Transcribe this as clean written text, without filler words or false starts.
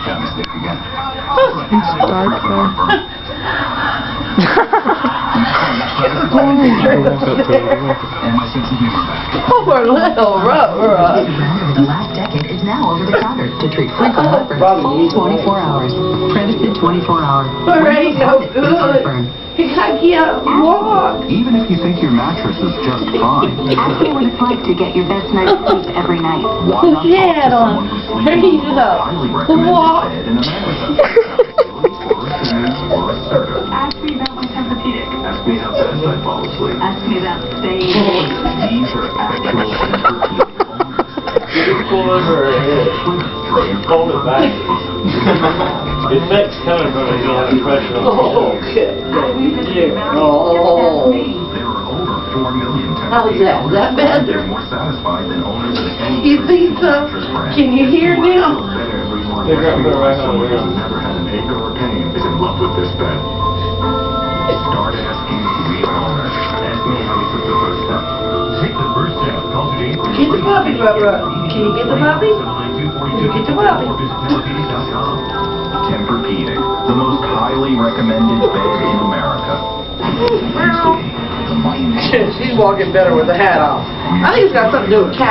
It's dark though. Poor little Ruh-Ruh. The last decade is now over the counter to treat frequent heartburn. Full 24 hours. Prenticid 24 hours. Hooray, so good. I can't walk. Even if you think your mattress is just fine, Ask me what it's like to get your best night's sleep every night. why Who's not talk that to on? someone who sleeps Raise on it the up. highly Walk. recommended bed in America? Ask me about my Tempur-Pedic. Ask me how fast I fall asleep. Ask me about staying. These are actual Tempur-Pedic Hold it back. It makes coming from it, you have the pressure on Oh, good. Oh. There are over 4 million How's that? Is that better? They're more satisfied than owners of any You think so? Can you hear now? They're going to go right on Someone there. who's never had an ache or a pain is in love with this bed. Start asking real owners. Ask me how you took the first step. Take the first step. Call today. Get the puppy, Ruh-Ruh. Can you get the puppy? You get the puppy. Tempur-Pedic, the most highly recommended bed in America. She's walking better with the hat off. I think it's got something to do with cat.